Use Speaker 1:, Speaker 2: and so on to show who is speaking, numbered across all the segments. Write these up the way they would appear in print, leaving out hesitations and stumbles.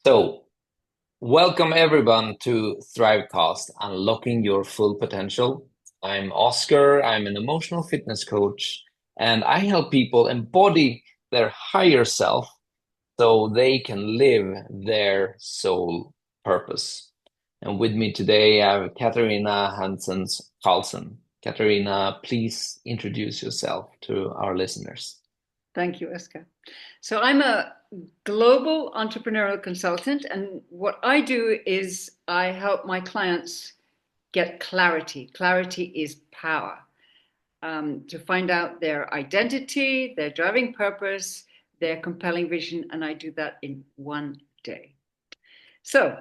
Speaker 1: So, welcome everyone to Thrivecast, Unlocking Your Full Potential. I'm Oscar, I'm an emotional fitness coach, and I help people embody their higher self so they can live their soul purpose. And with me today, I have Katarina Hanssens Carlsson. Katarina, please introduce yourself to our listeners.
Speaker 2: Thank you, Oscar. So I'm a global entrepreneurial consultant, and what I do is I help my clients get clarity. Clarity is power. To find out their identity, their driving purpose, their compelling vision, and I do that in one day. So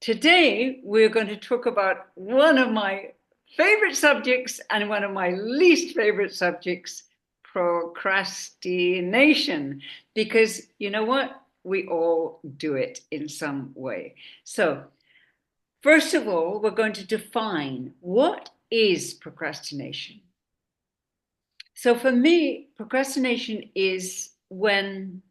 Speaker 2: today we're going to talk about one of my favorite subjects and one of my least favorite subjects, procrastination, because you know what? We all do it in some way. So, first of all, we're going to define what is procrastination. So, for me, procrastination is when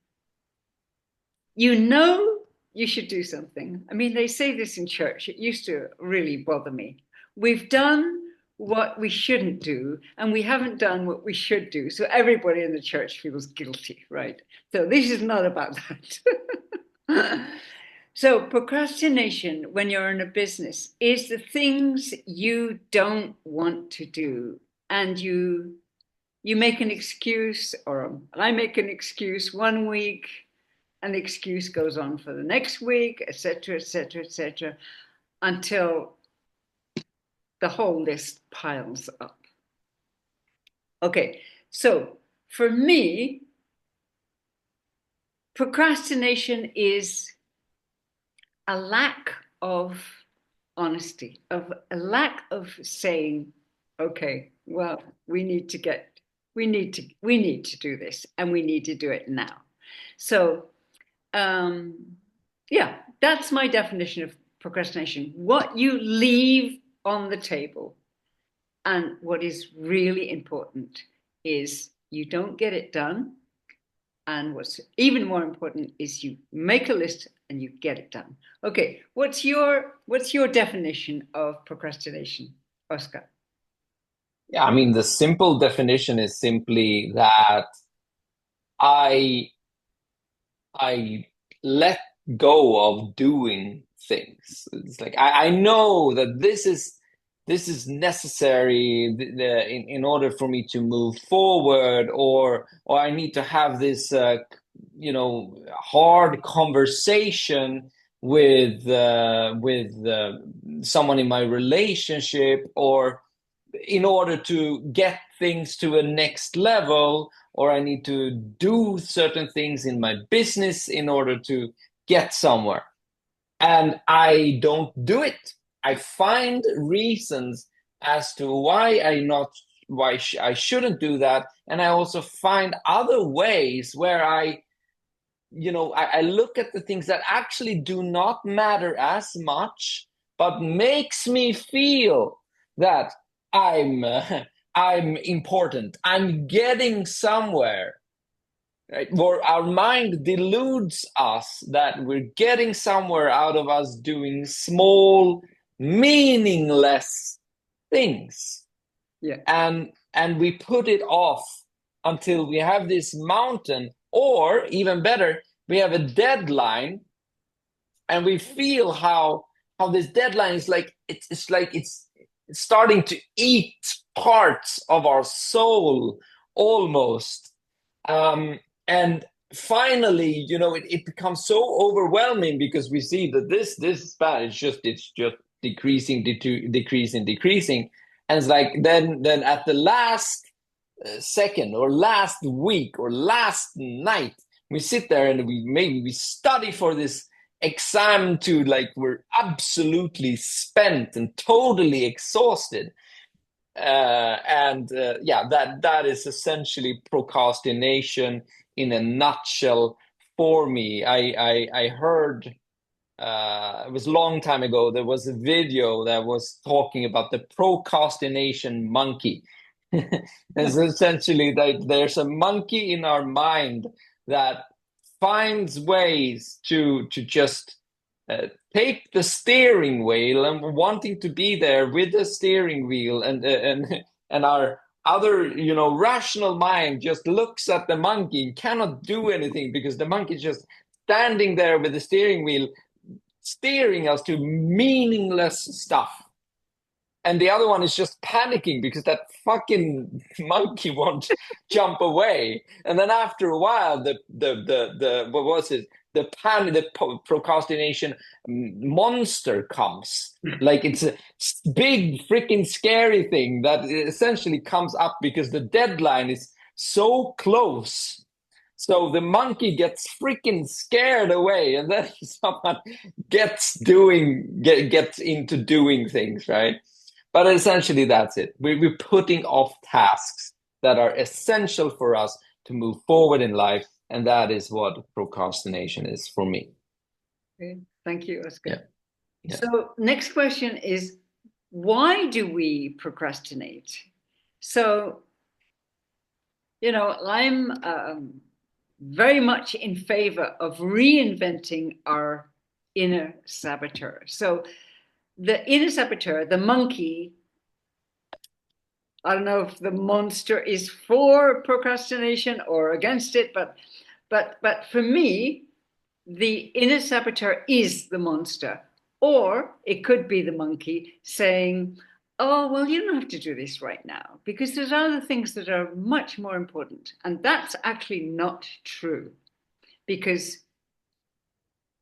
Speaker 2: you know you should do something. I mean, they say this in church. It used to really bother me. We've done what we shouldn't do, and we haven't done what we should do. So everybody in the church feels guilty, right? So this is not about that. So procrastination, when you're in a business, is the things you don't want to do, and you make an excuse, or I make an excuse one week, and the excuse goes on for the next week, etc., etc., etc., until the whole list piles up. Okay, so for me, procrastination is a lack of honesty, of a lack of saying, okay, well, we need to do this, and we need to do it now. So yeah, that's my definition of procrastination. What you leave on the table. And what is really important is you don't get it done. And what's even more important is you make a list and you get it done. Okay, what's your definition of procrastination, Oscar?
Speaker 1: Yeah, I mean, the simple definition is simply that I I let go of doing things. It's like I know that this is necessary in order for me to move forward, or I need to have this hard conversation with someone in my relationship, or in order to get things to a next level, or I need to do certain things in my business in order to get somewhere. And I don't do it. I find reasons as to why I shouldn't do that. And I also find other ways where I look at the things that actually do not matter as much, but makes me feel that I'm I'm important. I'm getting somewhere. Right? Or our mind deludes us that we're getting somewhere out of us doing small, meaningless things.
Speaker 2: Yeah.
Speaker 1: And we put it off until we have this mountain, or even better, we have a deadline, and we feel how this deadline is like it's starting to eat parts of our soul almost. And finally, it becomes so overwhelming because we see that this span it's just decreasing, and it's like then at the last second or last week or last night, we sit there and we study for this exam, to like we're absolutely spent and totally exhausted. And yeah, that is essentially procrastination in a nutshell for me. I heard, it was a long time ago, there was a video that was talking about the procrastination monkey. It's essentially that there's a monkey in our mind that finds ways to just take the steering wheel and wanting to be there with the steering wheel, and our other, rational mind just looks at the monkey and cannot do anything because the monkey is just standing there with the steering wheel, steering us to meaningless stuff. And the other one is just panicking because that fucking monkey won't jump away. And then after a while, the what was it? The procrastination monster comes. Like it's a big freaking scary thing that essentially comes up because the deadline is so close. So the monkey gets freaking scared away, and then someone gets into doing things, right? But essentially, that's it. We're putting off tasks that are essential for us to move forward in life. And that is what procrastination is for me.
Speaker 2: Okay. Thank you, Oscar.
Speaker 1: Yeah. Yeah.
Speaker 2: So next question is, why do we procrastinate? So, I'm very much in favor of reinventing our inner saboteur. So the inner saboteur, the monkey, I don't know if the monster is for procrastination or against it, but for me, the inner saboteur is the monster, or it could be the monkey saying, oh, well, you don't have to do this right now because there's other things that are much more important. And that's actually not true, because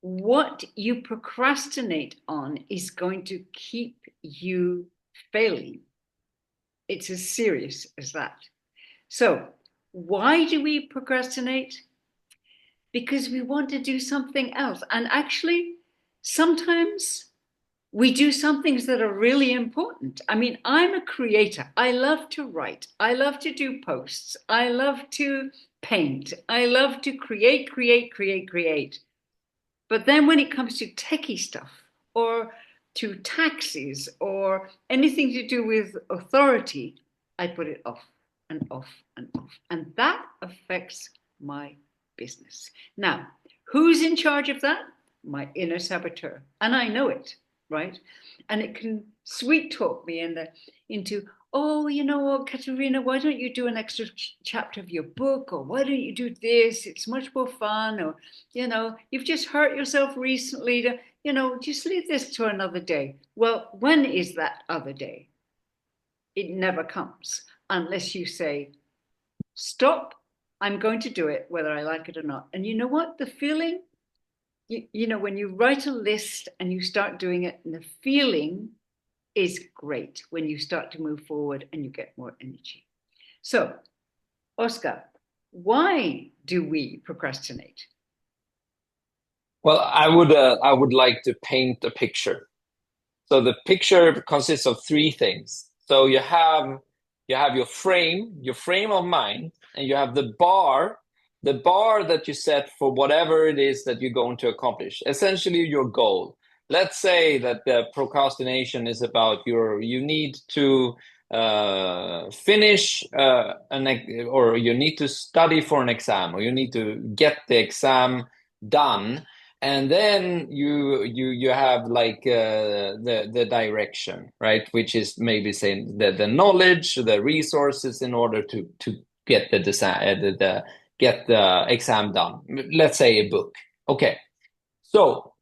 Speaker 2: what you procrastinate on is going to keep you failing. It's as serious as that. So why do we procrastinate? Because we want to do something else. And actually, sometimes we do some things that are really important. I mean, I'm a creator. I love to write. I love to do posts. I love to paint. I love to create. But then when it comes to techie stuff, or to taxes, or anything to do with authority, I put it off and off and off. And that affects my business. Now, who's in charge of that? My inner saboteur. And I know it, right? And it can sweet talk me into, oh, you know what, Katarina, why don't you do an extra chapter of your book? Or why don't you do this? It's much more fun. Or, you've just hurt yourself recently. Just leave this to another day. Well, when is that other day? It never comes unless you say, stop, I'm going to do it, whether I like it or not. And you know what? The feeling, when you write a list and you start doing it, and the feeling is great when you start to move forward and you get more energy. So, Oscar, why do we procrastinate?
Speaker 1: Well, I would like to paint a picture. So the picture consists of three things. So you have your frame of mind, and you have the bar that you set for whatever it is that you're going to accomplish. Essentially, your goal. Let's say that the procrastination is about you need to finish or you need to study for an exam, or you need to get the exam done. And then you have like the direction, right? Which is maybe saying the knowledge, the resources in order to get get the exam done. Let's say a book. Okay, so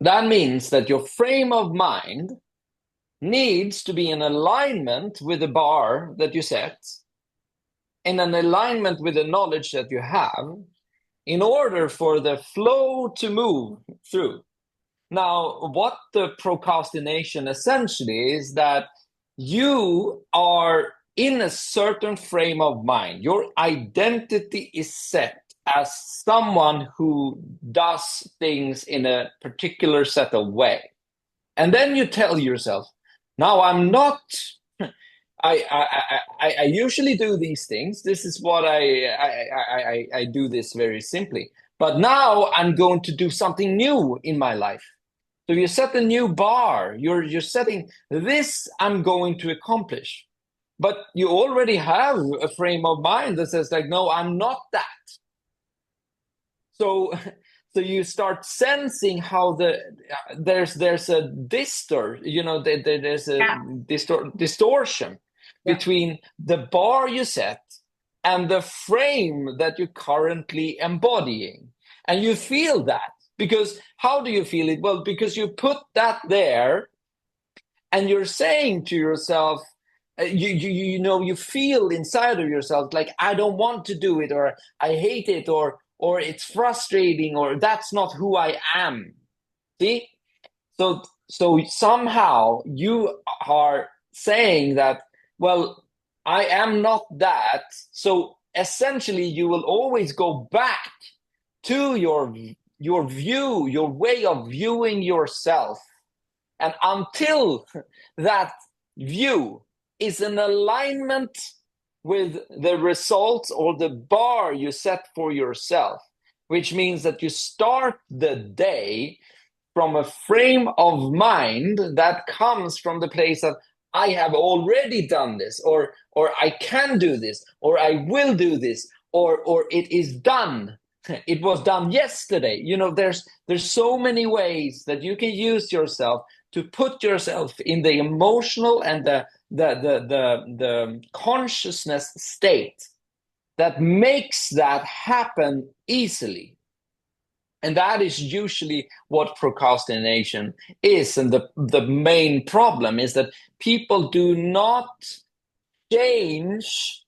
Speaker 1: that means that your frame of mind needs to be in alignment with the bar that you set, in an alignment with the knowledge that you have, in order for the flow to move through. Now, what the procrastination essentially is that you are in a certain frame of mind. Your identity is set as someone who does things in a particular set of way. And then you tell yourself, now I'm not... I usually do these things. This is what I do this very simply. But now I'm going to do something new in my life. So you set a new bar. You're setting this I'm going to accomplish. But you already have a frame of mind that says like, no, I'm not that. So So you start sensing how there's a there's a
Speaker 2: Yeah.
Speaker 1: distortion
Speaker 2: Yeah.
Speaker 1: between the bar you set and the frame that you're currently embodying. And you feel that because how do you feel it? Well, because you put that there and you're saying to yourself, you feel inside of yourself like I don't want to do it, or I hate it, or it's frustrating, or that's not who I am. See, so somehow you are saying that, well, I am not that. So essentially, you will always go back to your view, your way of viewing yourself, and until that view is in alignment with the results or the bar you set for yourself, which means that you start the day from a frame of mind that comes from the place of I have already done this, or I can do this, or I will do this, or it is done. It was done yesterday. There's so many ways that you can use yourself to put yourself in the emotional and the consciousness state that makes that happen easily. And that is usually what procrastination is. And the main problem is that people do not change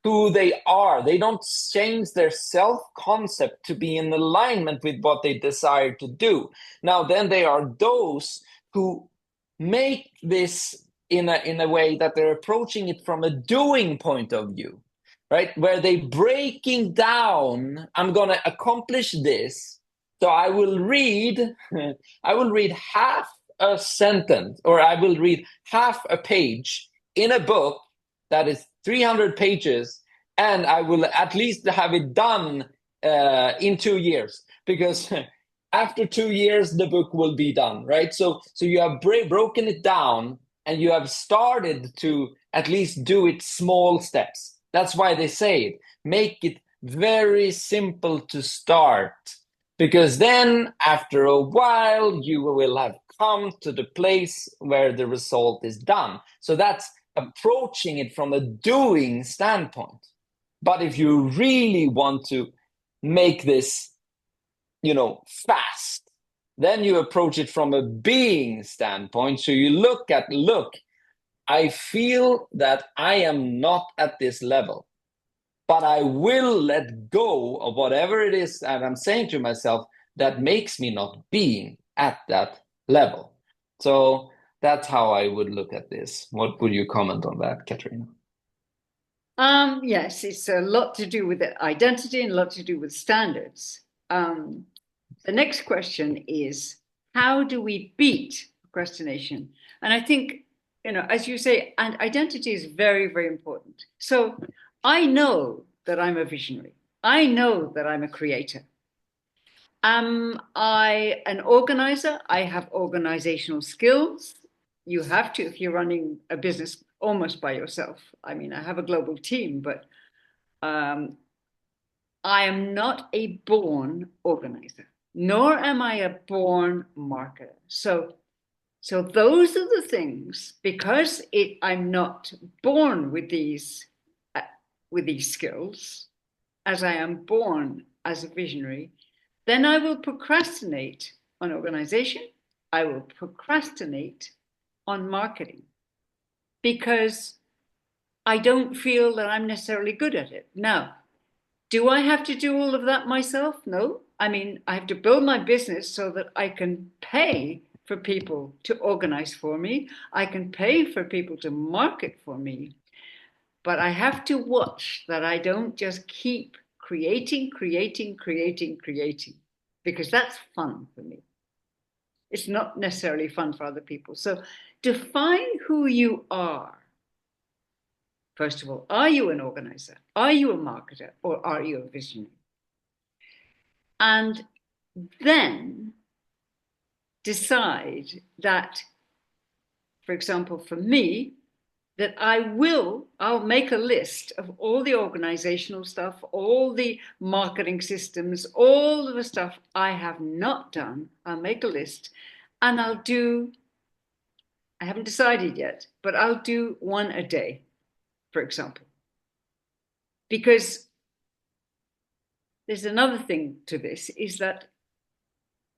Speaker 1: who they are. They don't change their self concept to be in alignment with what they desire to do. Now, then they are those who make this in a way that they're approaching it from a doing point of view, right? Where they breaking down, I'm going to accomplish this. So I will read half a sentence, or I will read half a page in a book that is 300 pages, and I will at least have it done in 2 years, because after 2 years the book will be done, right? So you have broken it down, and you have started to at least do it small steps. That's why they say it. Make it very simple to start, because then after a while you will have come to the place where the result is done. So that's approaching it from a doing standpoint. But if you really want to make this, fast, then you approach it from a being standpoint. So you look, I feel that I am not at this level, but I will let go of whatever it is that I'm saying to myself that makes me not being at that level. So that's how I would look at this. What would you comment on that, Katarina?
Speaker 2: Yes, it's a lot to do with identity and a lot to do with standards. The next question is, how do we beat procrastination? And I think, as you say, and identity is very, very important. So I know that I'm a visionary. I know that I'm a creator. Am I an organizer? I have organizational skills. You have to if you're running a business almost by yourself. I mean, I have a global team, but um, I am not a born organizer, nor am I a born marketer. So those are the things, because I'm not born uh, with these skills, as I am born as a visionary, then I will procrastinate on organization. I will procrastinate on marketing because I don't feel that I'm necessarily good at it. Now, do I have to do all of that myself? No. I mean, I have to build my business so that I can pay for people to organize for me. I can pay for people to market for me. But I have to watch that I don't just keep creating, because that's fun for me. It's not necessarily fun for other people. So define who you are. First of all, are you an organizer? Are you a marketer? Or are you a visionary? And then decide that, for example, for me, that I'll make a list of all the organizational stuff, all the marketing systems, all of the stuff I have not done. I'll make a list and I haven't decided yet, but I'll do one a day, for example. Because there's another thing to this, is that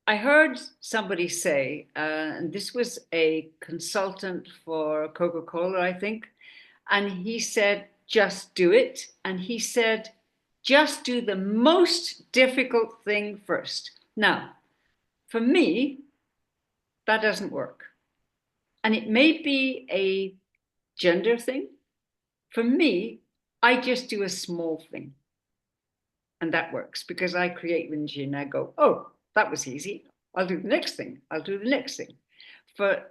Speaker 2: I heard somebody say, and this was a consultant for Coca-Cola, I think, and he said, just do it. And he said, just do the most difficult thing first. Now, for me, that doesn't work. And it may be a gender thing. For me, I just do a small thing. And that works because I create energy and I go, oh, that was easy. I'll do the next thing. I'll do the next thing. For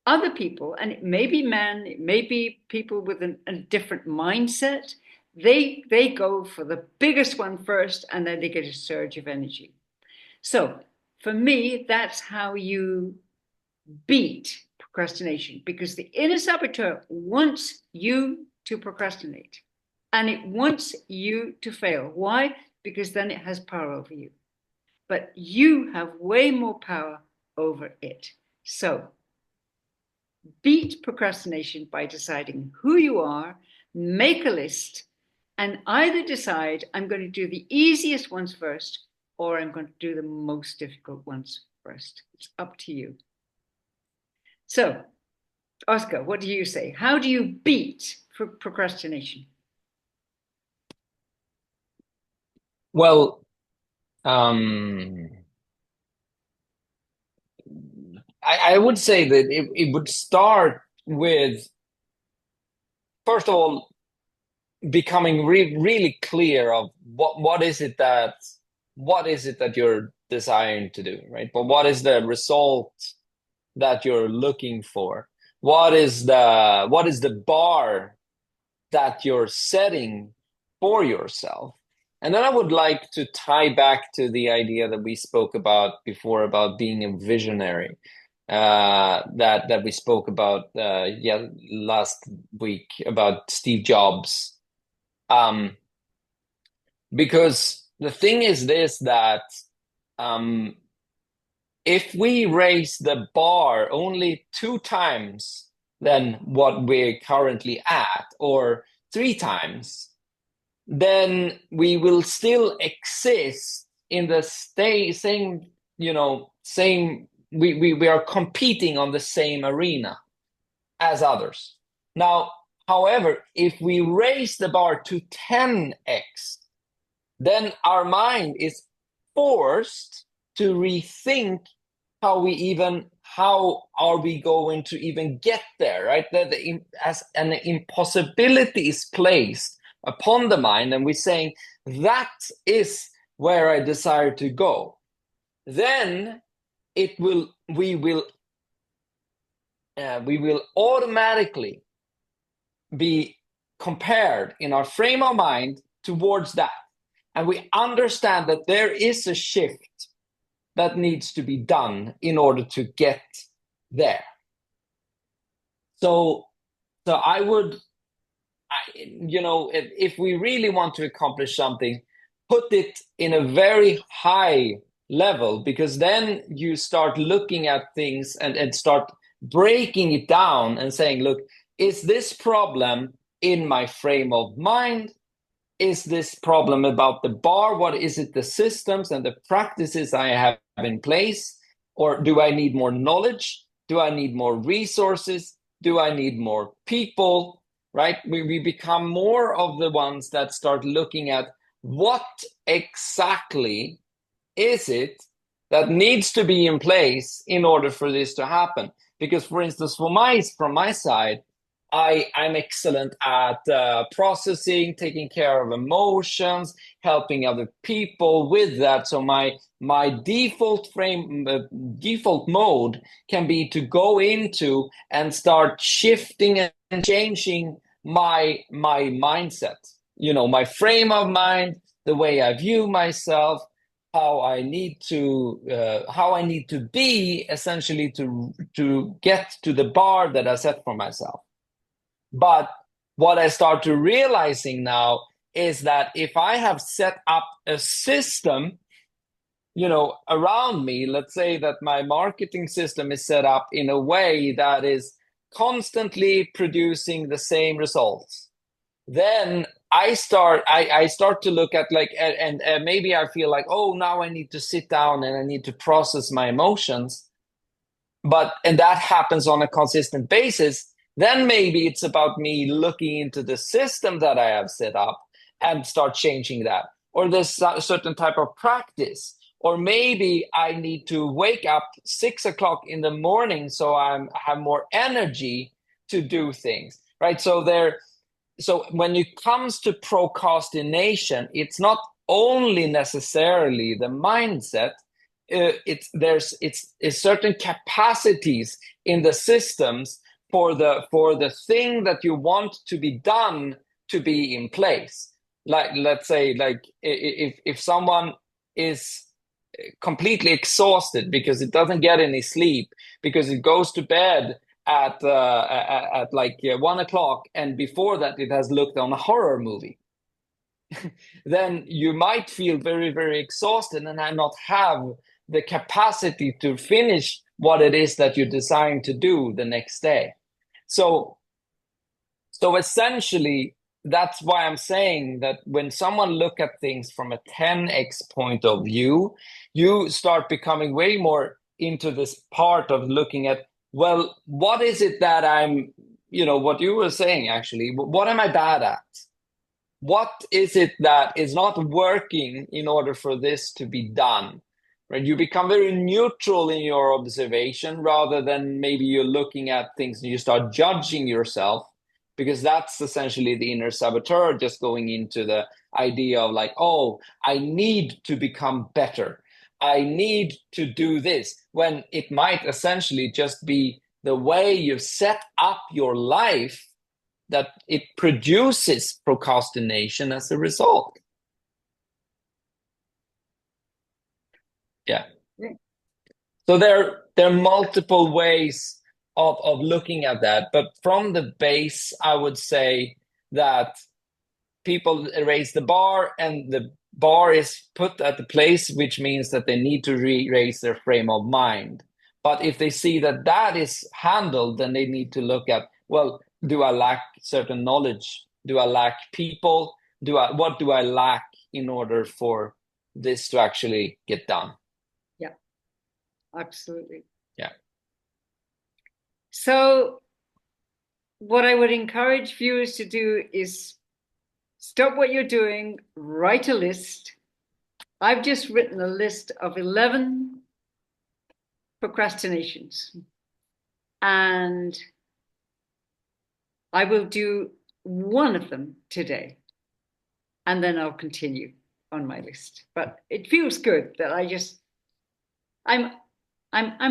Speaker 2: other people, and it may be men, it may be people with a different mindset, they go for the biggest one first and then they get a surge of energy. So for me, that's how you beat procrastination, because the inner saboteur wants you to procrastinate and it wants you to fail. Why? Because then it has power over you. But you have way more power over it. So beat procrastination by deciding who you are, make a list, and either decide I'm going to do the easiest ones first or I'm going to do the most difficult ones first. It's up to you. So, Oscar, what do you say? How do you beat procrastination?
Speaker 1: Well, I would say that it would start with, first of all, becoming really clear of what is it that you're desiring to do, right? But what is the result that you're looking for? What is the bar that you're setting for yourself? And then I would like to tie back to the idea that we spoke about before about being a visionary, that we spoke about last week about Steve Jobs. Because the thing is this, that if we raise the bar only 2 times than what we're currently at, or 3 times, then we will still exist in the same, we are competing on the same arena as others. Now, however, if we raise the bar to 10x, then our mind is forced to rethink how are we going to even get there, right? As an impossibility is placed upon the mind, and we're saying that is where I desire to go, then we will automatically be compared in our frame of mind towards that. And we understand that there is a shift that needs to be done in order to get there. So if we really want to accomplish something, put it in a very high level, because then you start looking at things and start breaking it down and saying, look, is this problem in my frame of mind? Is this problem about the bar? What is it, the systems and the practices I have in place? Or do I need more knowledge? Do I need more resources? Do I need more people? Right? We become more of the ones that start looking at what exactly is it that needs to be in place in order for this to happen. Because, for instance, from my side, I'm excellent at processing, taking care of emotions, helping other people with that. So my default mode can be to go into and start shifting and changing my mindset. My frame of mind, the way I view myself, how I need to be essentially to get to the bar that I set for myself. But what I start to realizing now is that if I have set up a system, around me, let's say that my marketing system is set up in a way that is constantly producing the same results, then I start to look at like, and maybe I feel like, oh, now I need to sit down and I need to process my emotions, and that happens on a consistent basis. Then maybe it's about me looking into the system that I have set up and start changing that. Or there's a certain type of practice. Or maybe I need to wake up 6 o'clock in the morning so I have more energy to do things, right? So when it comes to procrastination, it's not only necessarily the mindset. It's certain capacities in the systems for the thing that you want to be done to be in place. Like, let's say, like, if someone is completely exhausted because it doesn't get any sleep, because it goes to bed at like 1 o'clock, and before that it has looked on a horror movie, then you might feel very, very exhausted and not have the capacity to finish what it is that you're designed to do the next day. So essentially, that's why I'm saying that when someone look at things from a 10x point of view, you start becoming way more into this part of looking at, well, what is it that what you were saying, actually, what am I bad at? What is it that is not working in order for this to be done? Right? You become very neutral in your observation rather than maybe you're looking at things and you start judging yourself, because that's essentially the inner saboteur just going into the idea of like, oh, I need to become better. I need to do this, when it might essentially just be the way you've set up your life that it produces procrastination as a result. Yeah. So there are multiple ways of looking at that, but from the base, I would say that people raise the bar, and the bar is put at the place, which means that they need to raise their frame of mind. But if they see that that is handled, then they need to look at, well, do I lack certain knowledge? Do I lack people? What do I lack in order for this to actually get done?
Speaker 2: Yeah, absolutely.
Speaker 1: Yeah.
Speaker 2: So what I would encourage viewers to do is stop what you're doing, write a list. I've just written a list of 11 procrastinations, and I will do one of them today, and then I'll continue on my list. But it feels good that I'm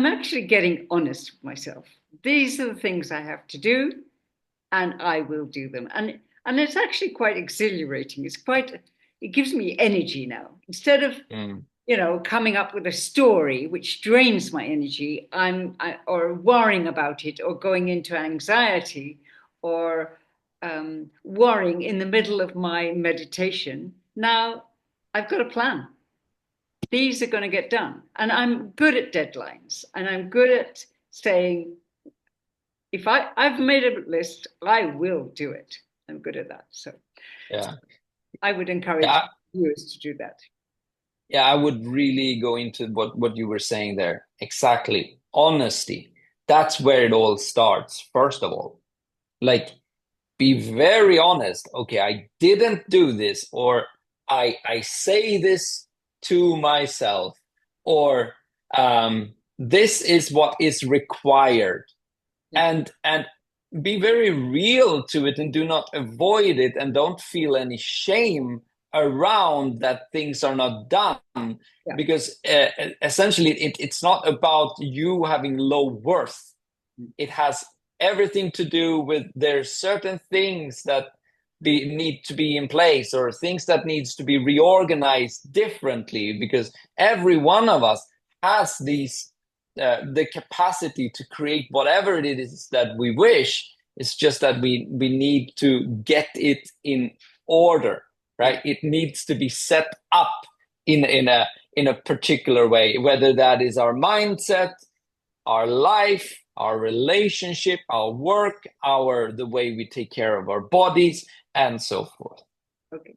Speaker 2: actually getting honest with myself. These are the things I have to do, and I will do them. And it's actually quite exhilarating. It gives me energy now. Instead of coming up with a story which drains my energy, or worrying about it, or going into anxiety, or worrying in the middle of my meditation. Now I've got a plan. These are going to get done. And I'm good at deadlines, and I'm good at saying, if I've made a list, I will do it. I'm good at that. So
Speaker 1: Yeah.
Speaker 2: I would encourage viewers to do that.
Speaker 1: Yeah, I would really go into what you were saying there. Exactly. Honesty. That's where it all starts, first of all. Like, be very honest. Okay, I didn't do this, or I say this to myself, or this is what is required. And be very real to it, and do not avoid it, and don't feel any shame around that things are not done, because essentially it's not about you having low worth. It has everything to do with there's certain things that need to be in place, or things that needs to be reorganized differently, because every one of us has the capacity to create whatever it is that we wish. It's just that we need to get it in order, right? It needs to be set up in a particular way, whether that is our mindset, our life, our relationship, our work, the way we take care of our bodies, and so forth.
Speaker 2: Okay.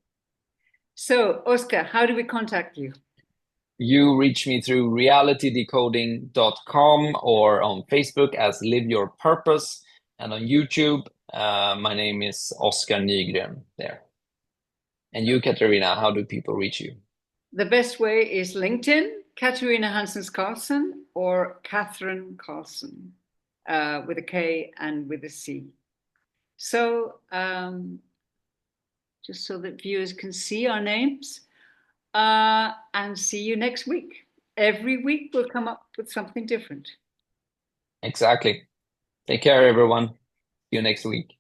Speaker 2: So, Oscar, how do we contact you?
Speaker 1: You reach me through realitydecoding.com or on Facebook as Live Your Purpose, and on YouTube, my name is Oscar Nygren there. And you, Katarina, how do people reach you?
Speaker 2: The best way is LinkedIn, Katarina Hanssens Carlsson, or Catherine Carlsson, with a K and with a C. So, just so that viewers can see our names, and see you next week. Every week we'll come up with something different.
Speaker 1: Exactly. Take care, everyone. See you next week.